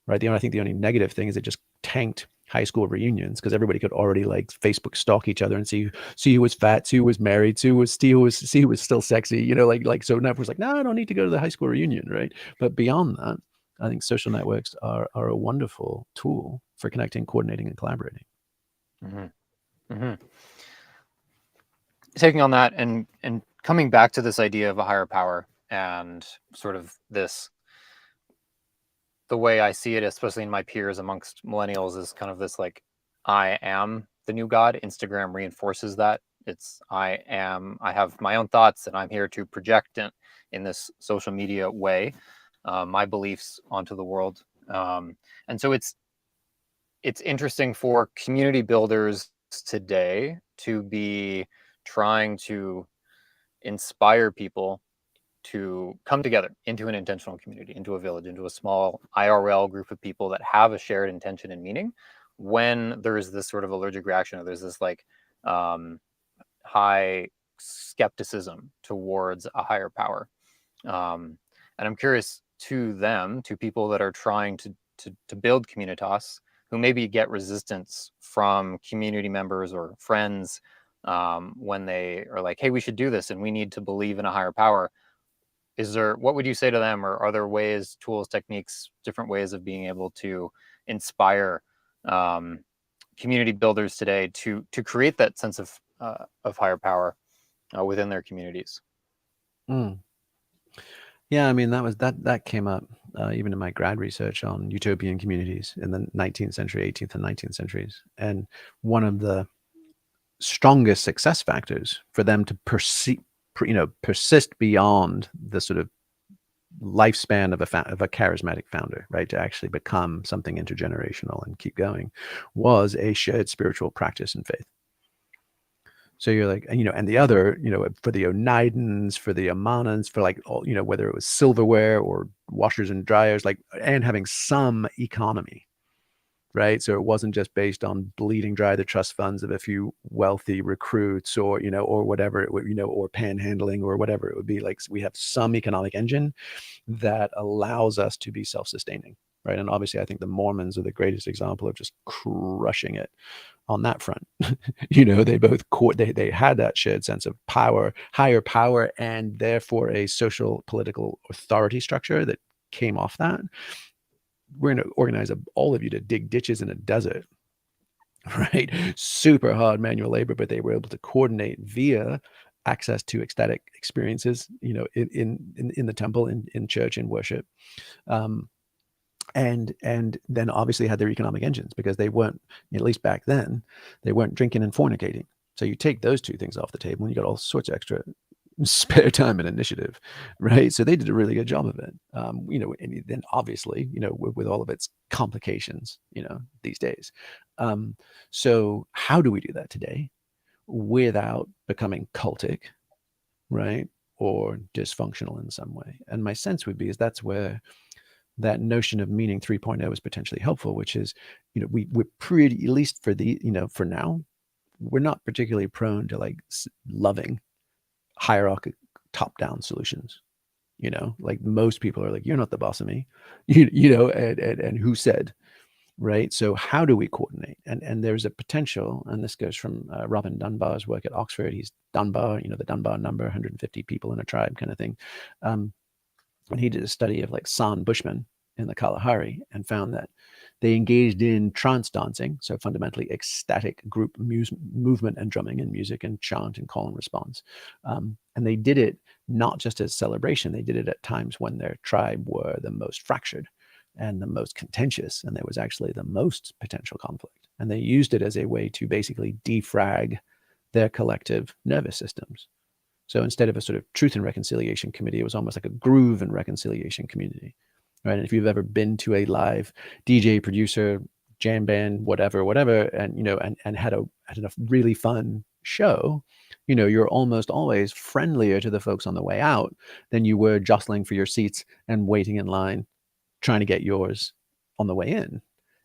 right? I think the only negative thing is it just tanked high school reunions because everybody could already like Facebook stalk each other and see who was fat, see who was married, see who was still sexy, you know, like so now it was like, no, I don't need to go to the high school reunion, right? But beyond that, I think social networks are a wonderful tool for connecting, coordinating, and collaborating. Mm-hmm. Mm-hmm. Taking on that and coming back to this idea of a higher power and sort of this, the way I see it, especially in my peers amongst millennials, is kind of this like, I am the new God. Instagram reinforces that. It's I have my own thoughts and I'm here to project in this social media way my beliefs onto the world. And so it's interesting for community builders today to be trying to inspire people to come together into an intentional community, into a village, into a small IRL group of people that have a shared intention and meaning, when there is this sort of allergic reaction, or there's this like high skepticism towards a higher power. And I'm curious to people that are trying to build communitas, who maybe get resistance from community members or friends when they are like, hey, we should do this and we need to believe in a higher power. What would you say to them? Or are there ways, tools, techniques, different ways of being able to inspire community builders today to create that sense of higher power within their communities? Yeah, I mean, that came up even in my grad research on utopian communities in the 19th century, 18th and 19th centuries. And one of the strongest success factors for them to persist beyond the sort of lifespan of a charismatic founder, right, to actually become something intergenerational and keep going, was a shared spiritual practice and faith. So you're like, you know, and the other, you know, for the Oneidas, for the Amanans, for like all, you know, whether it was silverware or washers and dryers, like, and having some economy, right? So it wasn't just based on bleeding dry the trust funds of a few wealthy recruits, or, you know, or whatever it would, you know, or panhandling or whatever it would be. Like, we have some economic engine that allows us to be self-sustaining, right? And obviously I think the Mormons are the greatest example of just crushing it on that front. You know, they both they had that shared sense of power, higher power, and therefore a social political authority structure that came off that. We're going to organize all of you to dig ditches in a desert, right? Super hard manual labor, but they were able to coordinate via access to ecstatic experiences, you know, in the temple, in church, in worship. And then obviously had their economic engines, because they weren't, at least back then, they weren't drinking and fornicating. So you take those two things off the table and you got all sorts of extra spare time and initiative, right? So they did a really good job of it. You know, and then obviously, you know, with all of its complications, you know, these days. So how do we do that today without becoming cultic, right? Or dysfunctional in some way? And my sense would be is that's where that notion of meaning 3.0 is potentially helpful, which is, you know, we're pretty, at least for the, you know, for now, we're not particularly prone to like loving hierarchy top-down solutions. You know, like most people are like, you're not the boss of me, you know, and who said, right? So how do we coordinate? And there's a potential, and this goes from Robin Dunbar's work at Oxford. He's Dunbar, you know, the Dunbar number, 150 people in a tribe kind of thing. And he did a study of like San Bushmen in the Kalahari and found that they engaged in trance dancing, so fundamentally ecstatic group movement and drumming and music and chant and call and response. And they did it not just as celebration, they did it at times when their tribe were the most fractured and the most contentious, and there was actually the most potential conflict. And they used it as a way to basically defrag their collective nervous systems. So instead of a sort of truth and reconciliation committee, it was almost like a groove and reconciliation community, right? And if you've ever been to a live DJ, producer, jam band, whatever, and, you know, and had a really fun show, you know, you're almost always friendlier to the folks on the way out than you were jostling for your seats and waiting in line, trying to get yours on the way in.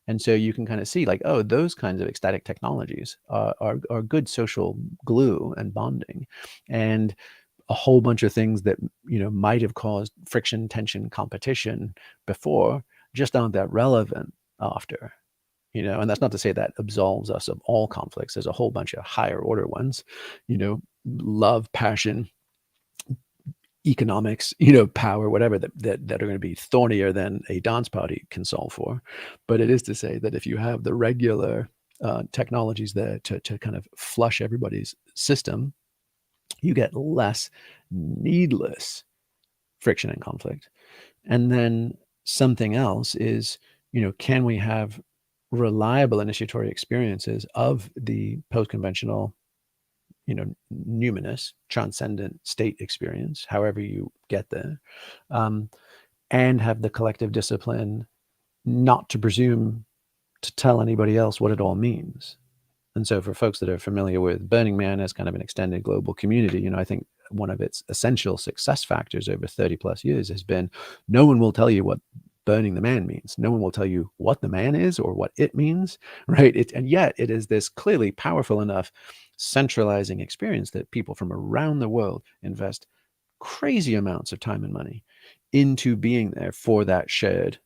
And so you can kind of see like, oh, those kinds of ecstatic technologies are good social glue and bonding. And a whole bunch of things that, you know, might have caused friction, tension, competition before just aren't that relevant after, you know, and that's not to say that absolves us of all conflicts. There's a whole bunch of higher order ones, you know, love, passion, economics, you know, power, whatever, that are going to be thornier than a dance party can solve for. But it is to say that if you have the regular technologies there to kind of flush everybody's system, you get less needless friction and conflict. And then something else is, you know, can we have reliable initiatory experiences of the post-conventional, you know, numinous, transcendent state experience, however you get there, and have the collective discipline not to presume to tell anybody else what it all means. And so for folks that are familiar with Burning Man as kind of an extended global community, you know, I think one of its essential success factors over 30 plus years has been no one will tell you what burning the man means. No one will tell you what the man is or what it means, right? And yet it is this clearly powerful enough centralizing experience that people from around the world invest crazy amounts of time and money into being there for that shared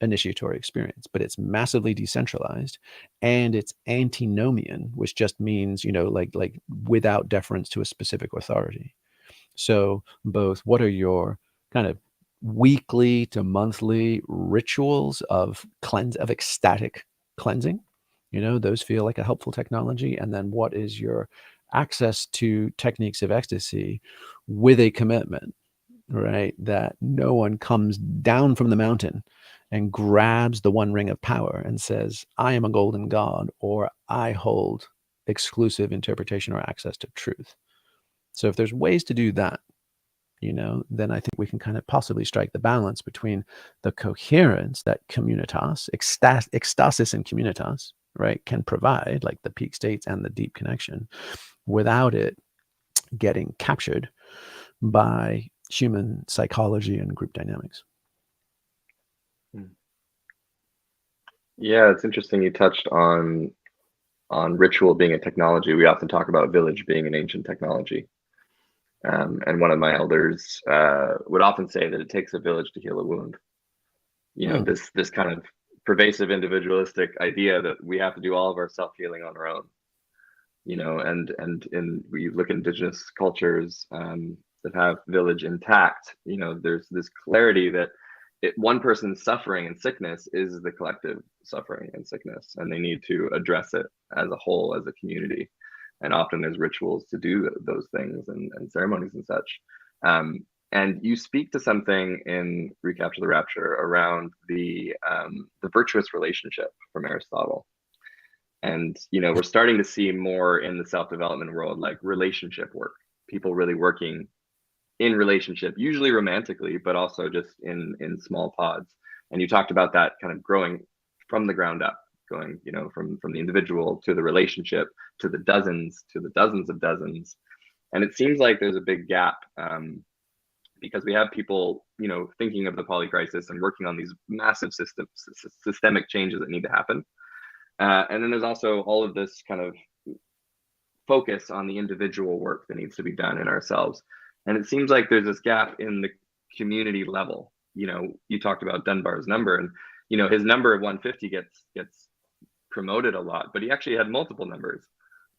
initiatory experience. But it's massively decentralized and it's antinomian, which just means, you know, like without deference to a specific authority. So both what are your kind of weekly to monthly rituals of ecstatic cleansing, you know, those feel like a helpful technology. And then what is your access to techniques of ecstasy with a commitment, right? That no one comes down from the mountain and grabs the one ring of power and says, I am a golden god, or I hold exclusive interpretation or access to truth. So if there's ways to do that, you know, then I think we can kind of possibly strike the balance between the coherence that communitas, ecstasis and communitas, right, can provide, like the peak states and the deep connection, without it getting captured by human psychology and group dynamics. Yeah, it's interesting you touched on ritual being a technology. We often talk about village being an ancient technology. And one of my elders would often say that it takes a village to heal a wound. You know, this kind of pervasive individualistic idea that we have to do all of our self-healing on our own. You know, and we look at indigenous cultures that have village intact. You know, there's this clarity that one person's suffering and sickness is the collective suffering and sickness, and they need to address it as a whole, as a community. And often there's rituals to do those things and ceremonies and such. And you speak to something in Recapture the Rapture around the virtuous relationship from Aristotle. And, you know, we're starting to see more in the self-development world, like relationship work, people really working in relationship, usually romantically, but also just in small pods. And you talked about that kind of growing from the ground up, going, you know, from the individual to the relationship to the dozens of dozens. And it seems like there's a big gap because we have people, you know, thinking of the polycrisis and working on these massive systemic changes that need to happen. And then there's also all of this kind of focus on the individual work that needs to be done in ourselves. And it seems like there's this gap in the community level. You know, you talked about Dunbar's number, and, you know, his number of 150 gets promoted a lot, but he actually had multiple numbers.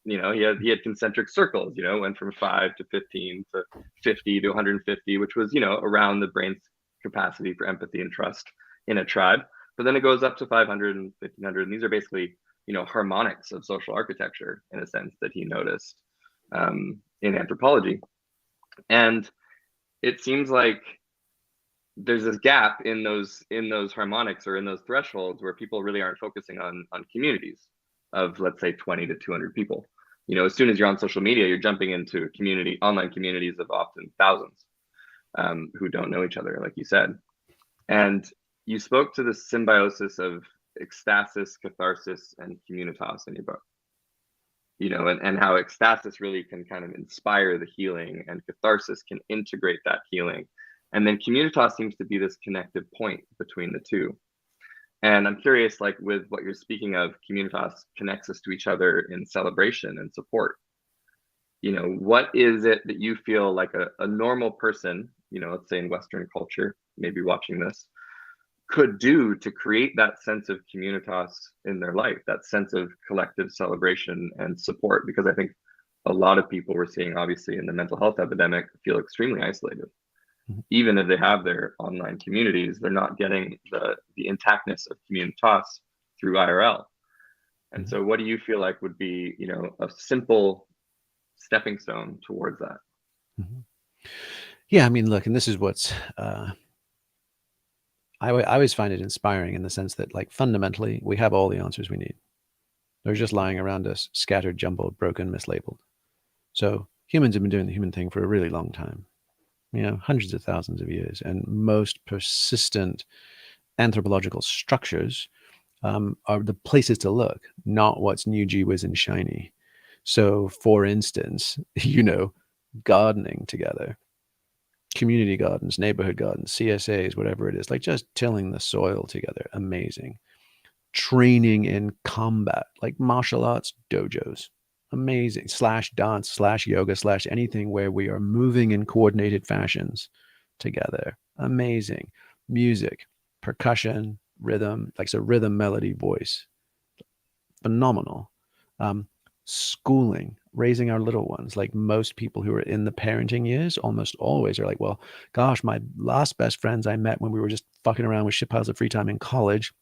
You know, he had concentric circles, you know, went from 5 to 15 to 50 to 150, which was, you know, around the brain's capacity for empathy and trust in a tribe. But then it goes up to 500 and 1500. And these are basically, you know, harmonics of social architecture in a sense that he noticed in anthropology. And it seems like there's this gap in those harmonics or in those thresholds where people really aren't focusing on communities of, let's say, 20 to 200 people. You know, as soon as you're on social media, you're jumping into online communities of often thousands who don't know each other, like you said. And you spoke to the symbiosis of ecstasis, catharsis, and communitas in your book. You know, and how ecstasis really can kind of inspire the healing, and catharsis can integrate that healing. And then communitas seems to be this connective point between the two. And I'm curious, like with what you're speaking of, communitas connects us to each other in celebration and support. You know, what is it that you feel like a normal person, you know, let's say in Western culture, maybe watching this, could do to create that sense of communitas in their life, that sense of collective celebration and support. Because I think a lot of people we're seeing, obviously, in the mental health epidemic feel extremely isolated. Mhm. Even if they have their online communities, they're not getting the intactness of communitas through IRL. And Mhm. so what do you feel like would be, you know, a simple stepping stone towards that? Mhm. Yeah, I mean, look, and this is what's I always find it inspiring in the sense that, like, fundamentally, we have all the answers we need. They're just lying around us, scattered, jumbled, broken, mislabeled. So humans have been doing the human thing for a really long time, you know, hundreds of thousands of years, and most persistent anthropological structures are the places to look, not what's new, gee whiz, and shiny. So, for instance, you know, gardening together, community gardens, neighborhood gardens, CSAs, whatever it is, like just tilling the soil together, amazing. Training in combat, like martial arts dojos, amazing. Slash dance, slash yoga, slash anything where we are moving in coordinated fashions together, amazing. Music, percussion, rhythm, like so rhythm, melody, voice, phenomenal. Um, Schooling, raising our little ones, like most people who are in the parenting years almost always are like, well, gosh, my last best friends I met when we were just fucking around with shit piles of free time in college.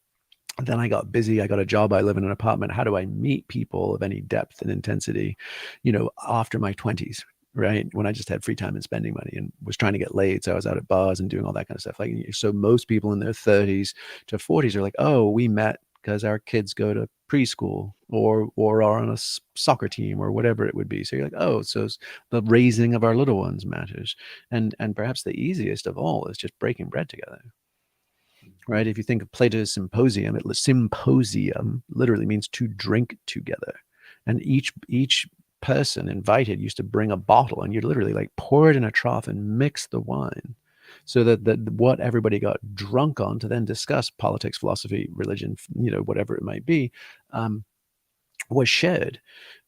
Then I got busy. I got a job. I live in an apartment. How do I meet people of any depth and intensity, you know, after my 20s, right? When I just had free time and spending money and was trying to get laid. So I was out at bars and doing all that kind of stuff. Like, so most people in their 30s to 40s are like, oh, we met because our kids go to preschool or are on a soccer team or whatever it would be. So you're like, oh, so the raising of our little ones matters. And perhaps the easiest of all is just breaking bread together. Right? If you think of Plato's symposium, symposium literally means to drink together. And each person invited used to bring a bottle, and you'd literally like pour it in a trough and mix the wine so that what everybody got drunk on to then discuss politics, philosophy, religion, you know, whatever it might be, was shared.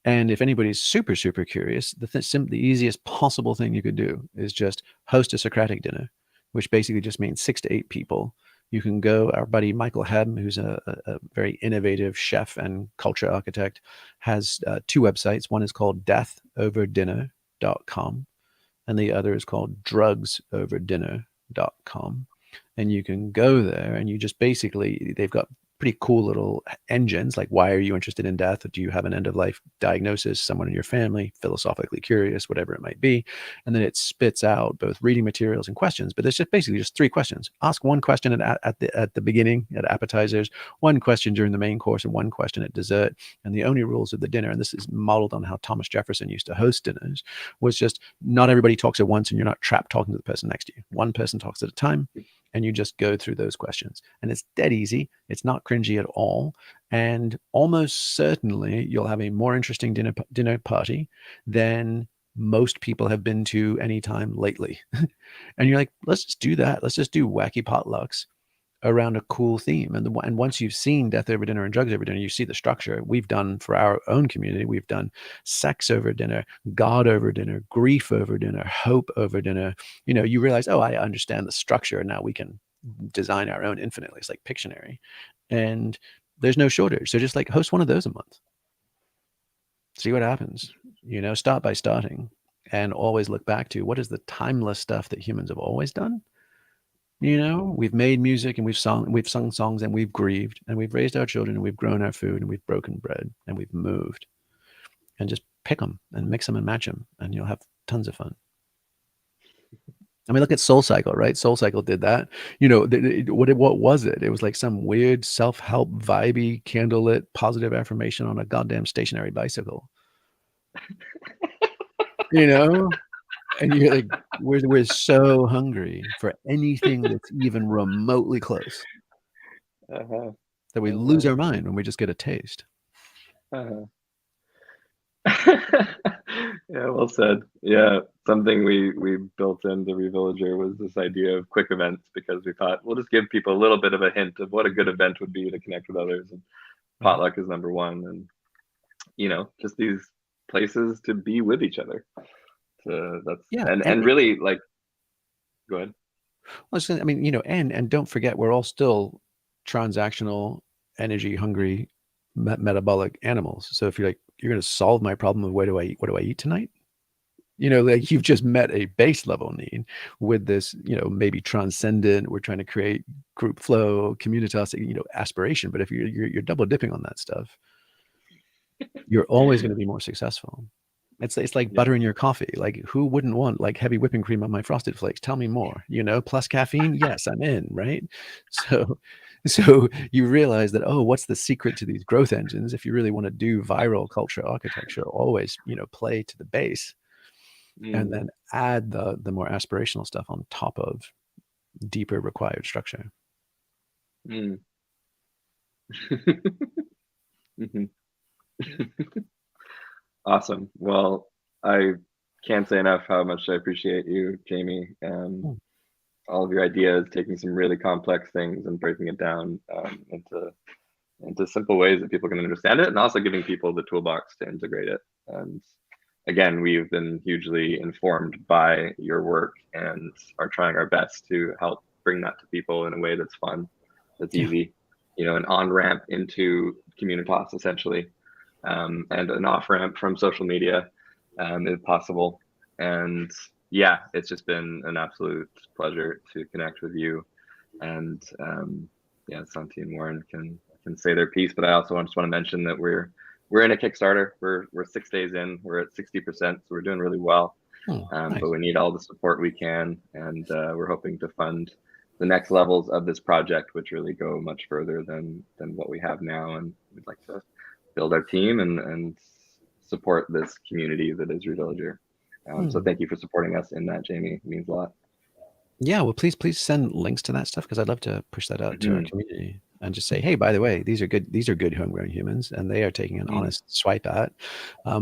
And if anybody's super, super curious, the easiest possible thing you could do is just host a Socratic dinner, which basically just means 6 to 8 people. You can go, our buddy Michael Hem, who's a very innovative chef and culture architect, has 2 websites. One is called deathoverdinner.com, and the other is called drugsoverdinner.com. And you can go there and you just basically, they've got pretty cool little engines like, why are you interested in death? Do you have an end of life diagnosis, someone in your family, philosophically curious, whatever it might be? And then it spits out both reading materials and questions, but it's just basically just 3 questions. Ask one question at the beginning, at appetizers, one question during the main course, and one question at dessert. And the only rules of the dinner, and this is modeled on how Thomas Jefferson used to host dinners, was just not everybody talks at once and you're not trapped talking to the person next to you. One person talks at a time, and you just go through those questions. And it's dead easy. It's not cringy at all. And almost certainly you'll have a more interesting dinner party than most people have been to any time lately. And you're like, let's just do that. Let's just do wacky potlucks around a cool theme. And once you've seen Death Over Dinner and Drugs Over Dinner, you see the structure. We've done for our own community, we've done sex over dinner, God over dinner, grief over dinner, hope over dinner. You know, you realize, oh, I understand the structure, and now we can design our own infinitely. It's like Pictionary. And there's no shortage. So just like host one of those a month. See what happens. You know, start by starting and always look back to what is the timeless stuff that humans have always done. You know, we've made music and we've sung songs and we've grieved and we've raised our children and we've grown our food and we've broken bread and we've moved, and just pick them and mix them and match them and you'll have tons of fun. I mean, look at Soul Cycle, right? Soul Cycle did that. You know, what was it? It was like some weird self-help, vibey, candlelit, positive affirmation on a goddamn stationary bicycle. You know? And you're like, we're so hungry for anything that's even remotely close Uh-huh. that we lose our mind when we just get a taste. Uh-huh. Yeah, well said. Yeah, something we built into reVillager was this idea of quick events, because we thought we'll just give people a little bit of a hint of what a good event would be to connect with others, and potluck is number one, and you know, just these places to be with each other. So that's Yeah, and really, like, go ahead. Well, I mean, and don't forget, we're all still transactional, energy hungry, metabolic animals. So if you're going to solve my problem of what do I eat tonight? Like you've just met a base level need with this, maybe transcendent. We're trying to create group flow, communitas, aspiration. But if you're double dipping on that stuff, you're always going to be more successful. It's like butter in your coffee. Like, who wouldn't want like heavy whipping cream on my Frosted Flakes? Tell me more. Plus caffeine. Yes, I'm in. Right. So you realize that, what's the secret to these growth engines? If you really want to do viral culture architecture, always play to the base, and then add the more aspirational stuff on top of deeper required structure. Mm. Awesome. Well, I can't say enough how much I appreciate you, Jamie. All of your ideas, taking some really complex things and breaking it down into simple ways that people can understand it, and also giving people the toolbox to integrate it. And again, we've been hugely informed by your work and are trying our best to help bring that to people in a way that's fun, that's easy, an on-ramp into communitas, essentially, and an off-ramp from social media, if possible. And yeah, it's just been an absolute pleasure to connect with you. And Santi and Warren can say their piece, but I also just want to mention that we're in a Kickstarter. We're 6 days in. We're at 60%, so we're doing really well. Nice. But we need all the support we can, and we're hoping to fund the next levels of this project, which really go much further than what we have now. And we'd like to build our team and support this community that is reVillager. So thank you for supporting us in that, Jamie. It means a lot. Yeah, well, please send links to that stuff, because I'd love to push that out to our community and just say, hey, by the way, these are good homegrown humans, and they are taking an honest swipe at,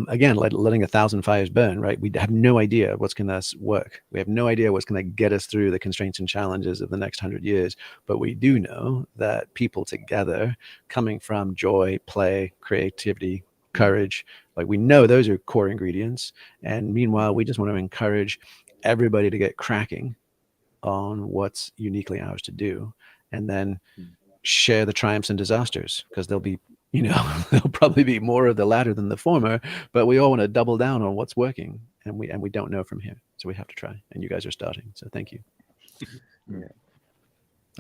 again, letting 1,000 fires burn, right? We have no idea what's going to work. We have no idea what's going to get us through the constraints and challenges of the next 100 years. But we do know that people together, coming from joy, play, creativity, courage, like we know those are core ingredients. And meanwhile, we just want to encourage everybody to get cracking on what's uniquely ours to do, and then share the triumphs and disasters, because there'll be, there'll probably be more of the latter than the former, but we all want to double down on what's working, and we don't know from here, so we have to try, and you guys are starting, so thank you.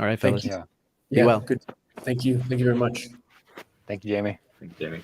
All right, fellas. Thank you. Be well. Good. Thank you very much. Thank you, Jamie. Thanks, Jamie.